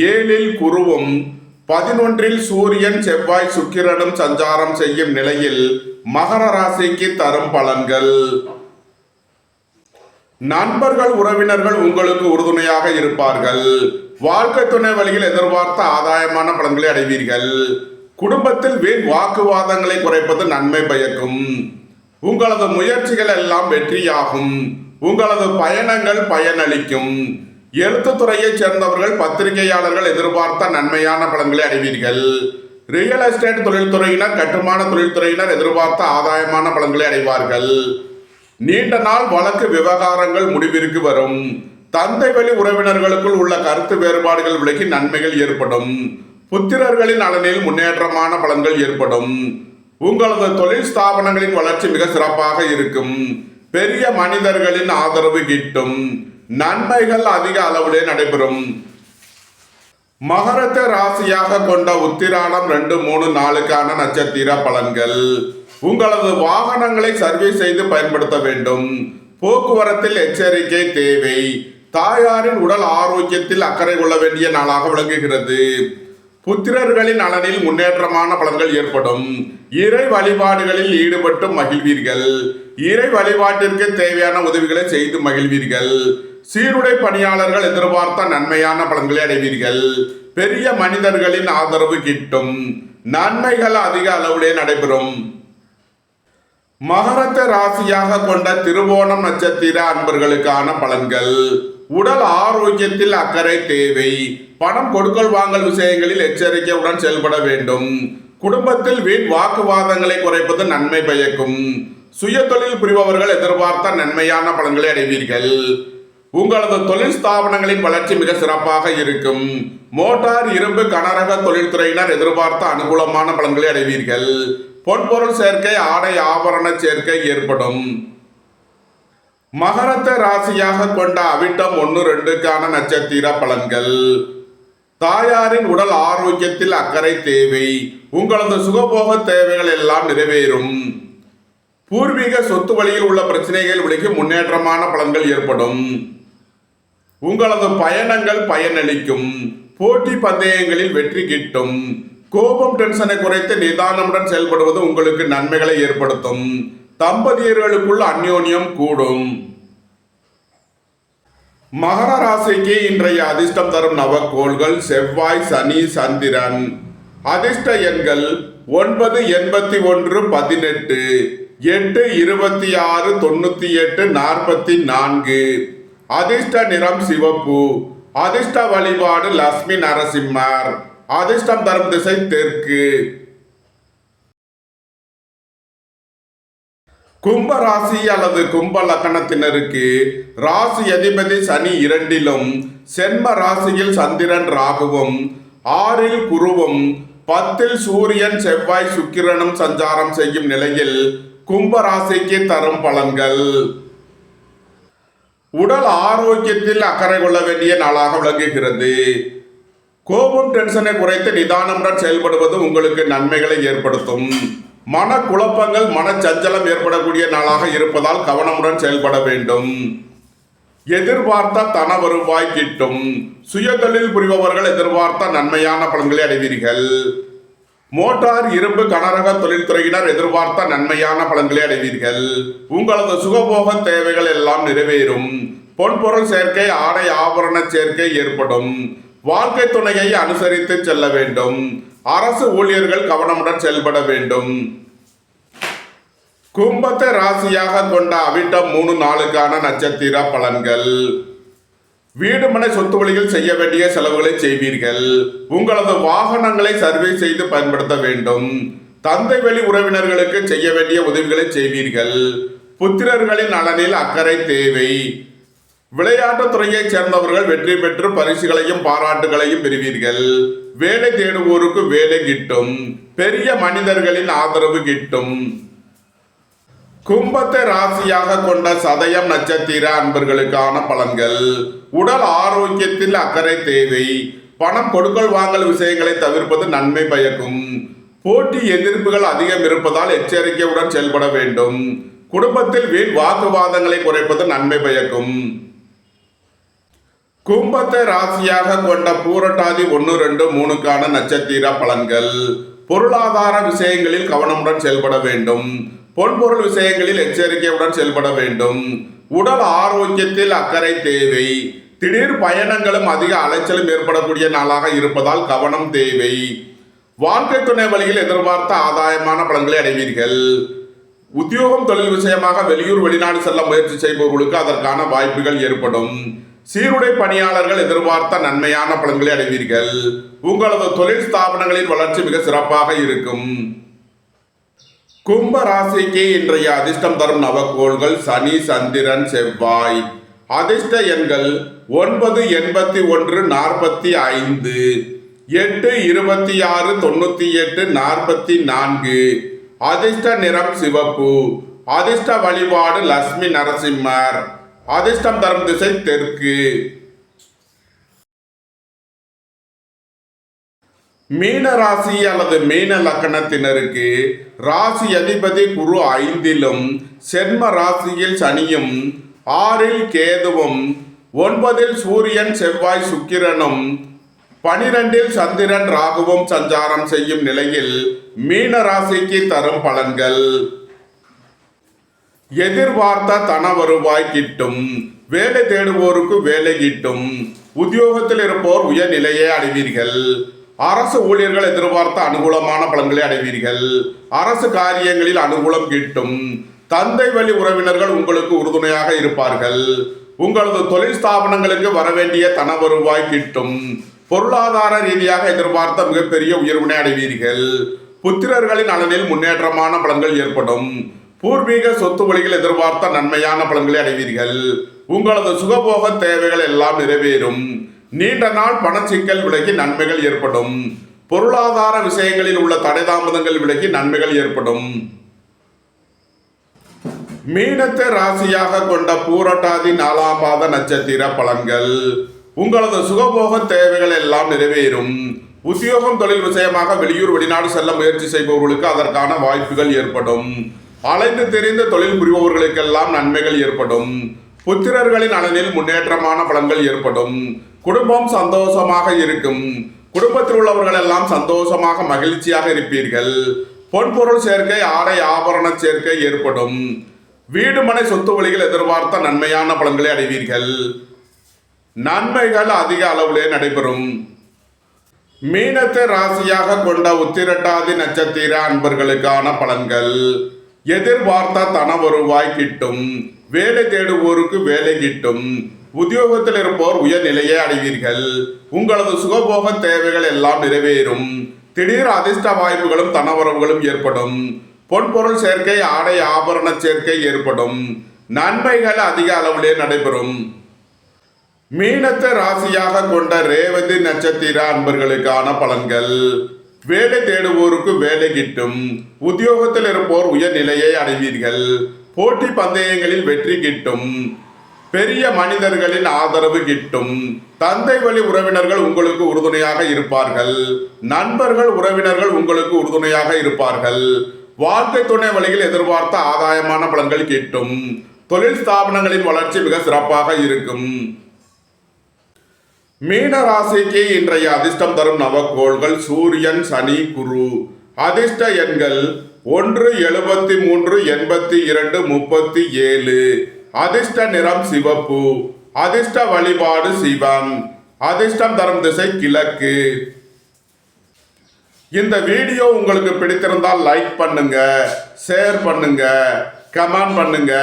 7ல் குருவும், 11ல் சூரியன், செவ்வாய், சுக்கிரனும் சஞ்சாரம் செய்யும் நிலையில் மகர ராசிக்கு தரும் பலன்கள். நண்பர்கள், உறவினர்கள் உங்களுக்கு உறுதுணையாக இருப்பார்கள். வாழ்க்கை துணை வழியில் எதிர்பார்த்த ஆதாயமான பலன்களை அடைவீர்கள். குடும்பத்தில் வீண் வாக்குவாதங்களை குறைப்பது நன்மை பயக்கும். உங்களது முயற்சிகள் எல்லாம் வெற்றியாகும். உங்களது பயணங்கள் பயனளிக்கும். எழுத்துத்துறையைச் சேர்ந்தவர்கள், பத்திரிகையாளர்கள் எதிர்பார்த்த நன்மையான பலன்களை அடைவீர்கள். ரியல் எஸ்டேட் தொழில்துறையினர், கட்டுமான தொழில்துறையினர் எதிர்பார்த்த ஆதாயமான பலன்களை அடைவார்கள். நீண்ட நாள் வழக்கு விவகாரங்கள் முடிவிற்கு வரும். தந்தை வழி உறவினர்களுக்குள் உள்ள கருத்து வேறுபாடுகள் விலகி நன்மைகள் ஏற்படும். புத்திரர்களின் நலனில் முன்னேற்றமான பலன்கள் ஏற்படும். உங்களது தொழில் ஸ்தாபனங்களின் வளர்ச்சி மிக சிறப்பாக இருக்கும். பெரிய மனிதர்களின் ஆதரவு கிட்டும். நன்மைகள் அதிக அளவிலே நடைபெறும். மகரத்தை ராசியாக கொண்ட உத்திராடம் 2, 3, 4க்கான நட்சத்திர பலன்கள். உங்களது வாகனங்களை சர்வீஸ் செய்து பயன்படுத்த வேண்டும். போக்குவரத்தில் எச்சரிக்கை தேவை. தாயாரின் உடல் ஆரோக்கியத்தில் அக்கறை கொள்ள வேண்டிய நாளாக விளங்குகிறது. புத்திரர்களின் நலனில் முன்னேற்றமான பலன்கள் ஏற்படும். இறை வழிபாடுகளில் ஈடுபட்டு மகிழ்வீர்கள். இறை வழிபாட்டிற்கு தேவையான உதவிகளை செய்து மகிழ்வீர்கள். சீருடை பணியாளர்கள் எதிர்பார்த்த நன்மையான பலன்களை அடைவீர்கள். பெரிய மனிதர்களின் ஆதரவு கிட்டும். நன்மைகள் அதிக அளவிலே நடைபெறும். மகரத்தை ராசியாக கொண்ட திருவோணம் நட்சத்திர அன்பர்களுக்கான பலன்கள். உடல் ஆரோக்கியத்தில் அக்கறை தேவை. பணம் கொடுக்கல் வாங்கல் விஷயங்களில் எச்சரிக்கையுடன் செயல்பட வேண்டும். குடும்பத்தில் வீண் வாக்குவாதங்களை குறைப்பது நன்மை பயக்கும். சுய தொழில் புரிபவர்கள் எதிர்பார்த்த நன்மையான பலன்களை அடைவீர்கள். உங்களது தொழில் ஸ்தாபனங்களின் வளர்ச்சி மிக சிறப்பாக இருக்கும். மோட்டார், இரும்பு, கனரக தொழில்துறையினர் எதிர்பார்த்த அனுகூலமான பலன்களை அடைவீர்கள். பொன்பொருள் சேர்க்கை, ஆடை ஆபரண சேர்க்கை ஏற்படும். மகரத்தை ராசியாக கொண்ட அவிட்டம் 1-2க்கான நட்சத்திர பலன்கள். தாயாரின் உடல் ஆரோக்கியத்தில் அக்கறை தேவை. உங்களது சுகபோக தேவைகள் எல்லாம் நிறைவேறும். பூர்வீக சொத்து வழியில் உள்ள பிரச்சனைகள் விலகி முன்னேற்றமான பலன்கள் ஏற்படும். உங்களது பயணங்கள் பயனளிக்கும். போட்டி பந்தயங்களில் வெற்றி கிட்டும். கோபம், டென்ஷனை குறைத்து நிதானமுடன் செயல்படுவது உங்களுக்கு நன்மைகளை ஏற்படுத்தும். தம்பதியர்களுக்குள் அந்யோன்யம் கூடும். மகர ராசிக்கு இன்றைய அதிர்ஷ்டம் தரும் நவக்கோள்கள் செவ்வாய், சனி, சந்திரன். அதிர்ஷ்ட எண்கள் 9, 81, 18, 8, 26, 98, 44. அதிர்ஷ்ட நிறம் சிவப்பு. அதிர்ஷ்ட வழிபாடு லட்சுமி நரசிம்மர். அதிர்ஷ்டம் தரும் திசை தெற்கு. கும்ப ராசி அல்லது கும்ப லக்னத்தினருக்கு ராசி அதிபதி சனி 2லும், சென்ம ராசியில் சந்திரன் ராகுவும், 6ல் குருவும், 10ல் சூரியன், செவ்வாய், சுக்கிரனும் சஞ்சாரம் செய்யும் நிலையில் கும்ப ராசிக்கு தரும் பலன்கள். உடல் ஆரோக்கியத்தில் அக்கறை கொள்ள வேண்டிய நாளாக விளங்குகிறது. கோபம், டென்ஷனை குறைத்து நிதானமுடன் செயல்படுவது உங்களுக்கு நன்மைகளை ஏற்படுத்தும். மன குழப்பங்கள், மனச்சஞ்சலம் ஏற்படக்கூடிய நாளாக இருப்பதால் கவனமுடன் செயல்பட வேண்டும். எதிர்பார்த்த தன வருவாய் கிட்டும். சுயதொழில் புரிபவர்கள் எதிர்பார்த்த நன்மையான பலன்களை அடைவீர்கள். மோட்டார், இரும்பு, கனரக தொழில்துறையினர் எதிர்பார்த்த நன்மையான பலன்களை அடைவீர்கள். உங்களது சுகபோக தேவைகள் எல்லாம் நிறைவேறும். பொன்பொருள் சேர்க்கை, ஆடை ஆபரண சேர்க்கை ஏற்படும். வாழ்க்கை துணையை அனுசரித்து செல்ல வேண்டும். அரசு ஊழியர்கள் கவனமுடன் செயல்பட வேண்டும். கும்பத்தை ராசியாக கொண்ட அவிட்டம் 3-4க்கான நட்சத்திர பலன்கள். வீடு மனை சொத்து வழியில் செய்ய வேண்டிய செலவுகளை செய்வீர்கள். உங்களது வாகனங்களை சர்வீஸ் செய்து பயன்படுத்த வேண்டும். தந்தை வழி உறவினர்களுக்கு செய்ய வேண்டிய உதவிகளை செய்வீர்கள். புத்திரர்களின் நலனில் அக்கறை தேவை. விளையாட்டுத் துறையைச் சேர்ந்தவர்கள் வெற்றி பெற்று பரிசுகளையும் பாராட்டுகளையும் பெறுவீர்கள். வேலை தேடுவோருக்கு வேலை கிட்டும். பெரிய மனிதர்களின் ஆதரவு கிட்டும். கும்பத்தை ராசியாக கொண்ட சதயம் நட்சத்திர அன்பர்களுக்கான பலன்கள். உடல் ஆரோக்கியத்தில் அக்கறை தேவை. பணம் கொடுக்கல் வாங்கல் விஷயங்களை தவிர்ப்பது நன்மை பயக்கும். போட்டி எதிர்ப்புகள் அதிகம் இருப்பதால் எச்சரிக்கையுடன் செயல்பட வேண்டும். குடும்பத்தில் வீண் வாக்குவாதங்களை குறைப்பது நன்மை பயக்கும். கும்பத்தை ராசியாக கொண்ட பூரட்டாதி 1-2-3க்கான நட்சத்திர பலன்கள். பொருளாதார விஷயங்களில் கவனமுடன் செயல்பட வேண்டும். பொன்பொருள் விஷயங்களில் எச்சரிக்கையுடன் செயல்பட வேண்டும். உடல் ஆரோக்கியத்தில் அக்கறை தேவை. திடீர் பயணங்களும் அதிக அலைச்சலும் ஏற்படக்கூடிய நாளாக இருப்பதால் கவனம் தேவை. வாழ்க்கை துணை வழியில் எதிர்பார்த்த ஆதாயமான பலன்களை அடைவீர்கள். உத்தியோகம், தொழில் விஷயமாக வெளியூர், வெளிநாடு செல்ல முயற்சி செய்பவர்களுக்கு அதற்கான வாய்ப்புகள் ஏற்படும். சீருடை பணியாளர்கள் எதிர்பார்த்த நன்மையான பலன்களை அடைவீர்கள். உங்களது தொழில் ஸ்தாபனங்களின் வளர்ச்சி மிக சிறப்பாக இருக்கும். கும்ப ராசிக்கு இன்றைய அதிர்ஷ்டம் தரும் நவக்கோள்கள் சனி, சந்திரன், செவ்வாய். அதிர்ஷ்ட எண்கள் 9, 81, 45, 8, 26, 98, 44. அதிர்ஷ்ட நிறம் சிவப்பு. அதிர்ஷ்ட வழிபாடு லட்சுமி நரசிம்மர். அதிர்ஷ்டம் தரும் திசை தெற்கு. மீன ராசி அல்லது மீன லக்கணத்தினருக்கு ராசி அதிபதி குரு 5லும், சென்ம ராசியில் சனியும், 6ல் கேதுவும், 9ல் சூரியன், செவ்வாய், சுக்கிரனும், 12ல் சந்திரன், ராகுவும் சஞ்சாரம் செய்யும் நிலையில் மீன ராசிக்கு தரும் பலன்கள். எதிர்பார்த்த தன வருவாய் கிட்டும். வேலை தேடுவோருக்கு வேலை கிட்டும். உத்தியோகத்தில் இருப்போர் உயர்நிலையை அடைவீர்கள். அரசு ஊழியர்கள் எதிர்பார்த்த அனுகூலமான பலன்களை அடைவீர்கள். அரசு காரியங்களில் அனுகூலம் கிட்டும். தந்தை வழி உறவினர்கள் உங்களுக்கு உறுதுணையாக இருப்பார்கள். உங்களது தொழில் ஸ்தாபனங்களுக்கு வரவேண்டிய தன வருவாய் கிட்டும். பொருளாதார ரீதியாக எதிர்பார்த்த மிகப்பெரிய உயர்வினை அடைவீர்கள். புத்திரர்களின் நலனில் முன்னேற்றமான பலன்கள் ஏற்படும். பூர்வீக சொத்து வழிகள் எதிர்பார்த்த நன்மையான பலன்களை அடைவீர்கள். உங்களது சுகபோக தேவைகள் எல்லாம் நிறைவேறும். நீண்ட நாள் பணச்சிக்கல் விலகி நன்மைகள் ஏற்படும். பொருளாதார விஷயங்களில் உள்ள தடை தாமதங்கள் விலகி நன்மைகள் ஏற்படும். மீனத்தை ராசியாக கொண்ட பூரட்டாதி 4ஆம் பாத நட்சத்திர பலன்கள். உங்களது சுகபோக தேவைகள் எல்லாம் நிறைவேறும். உத்தியோகம் தொழில் விஷயமாக வெளியூர் வெளிநாடு செல்ல முயற்சி செய்பவர்களுக்கு அதற்கான வாய்ப்புகள் ஏற்படும். அலைந்து தெரிந்த தொழில் புரிபவர்களுக்கெல்லாம் நன்மைகள் ஏற்படும். புத்திரர்களின் நலனில் முன்னேற்றமான பலன்கள் ஏற்படும். குடும்பம் சந்தோஷமாக இருக்கும். குடும்பத்தில் உள்ளவர்கள் எல்லாம் சந்தோஷமாக மகிழ்ச்சியாக இருப்பீர்கள். பொன்பொருள் சேர்க்கை, ஆடை ஆபரண சேர்க்கை ஏற்படும். வீடு மனை சொத்து வழிகள் எதிர்பார்த்த நன்மையான பலன்களை அடைவீர்கள். நன்மைகள் அதிக அளவிலே நடைபெறும். மீனத்தை ராசியாக கொண்ட உத்திரட்டாதி நட்சத்திர அன்பர்களுக்கான பலன்கள். எதிர்பார்த்த தன வருவாய் கிட்டும். வேலை தேடுவோருக்கு வேலை கிட்டும். உத்தியோகத்தில் இருப்போர் உயர்நிலையை அடைவீர்கள். உங்களது சுகபோக தேவைகள் எல்லாம் நிறைவேறும். திடீர் அதிர்ஷ்ட வாய்ப்புகளும் தனவரவுகளும் ஏற்படும். பொன்பொருள் சேர்க்கை, ஆடை ஆபரண சேர்க்கை ஏற்படும். நன்மைகள் அதிக அளவிலே நடைபெறும். மீனத்தை ராசியாக கொண்ட ரேவதி நட்சத்திர அன்பர்களுக்கான பலன்கள். வேலை தேடுவோருக்கு வேலை கிட்டும். உத்தியோகத்தில் இருப்போர் உயர்நிலையை அடைவீர்கள். போட்டி பந்தயங்களில் வெற்றி கிட்டும். பெரிய மனிதர்களின் ஆதரவு கிட்டும். தந்தை வழி உறவினர்கள் உங்களுக்கு உறுதுணையாக இருப்பார்கள். நண்பர்கள் உறவினர்கள் உங்களுக்கு உறுதுணையாக இருப்பார்கள். வாழ்க்கை துணை வழியில் எதிர்பார்த்த ஆதாயமான பலன்கள் கிட்டும். தொழில் ஸ்தாபனங்களின் வளர்ச்சி மிக சிறப்பாக இருக்கும். மீன ராசிக்கு இன்றைய அதிர்ஷ்டம் தரும் நவக்கோள்கள் சூரியன், சனி, குரு. அதிர்ஷ்ட எண்கள் 1, 73, 82, 37. அதிர்ஷ்ட நிறம் சிவப்பு. அதிர்ஷ்ட வழிபாடு சிவன். அதிர்ஷ்டம் தரும் திசை கிழக்கு. இந்த வீடியோ உங்களுக்கு பிடித்திருந்தால் லைக் பண்ணுங்க, ஷேர் பண்ணுங்க, கமெண்ட் பண்ணுங்க,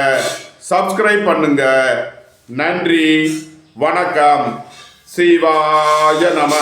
சப்ஸ்கிரைப் பண்ணுங்க. நன்றி, வணக்கம். சிவாய நம.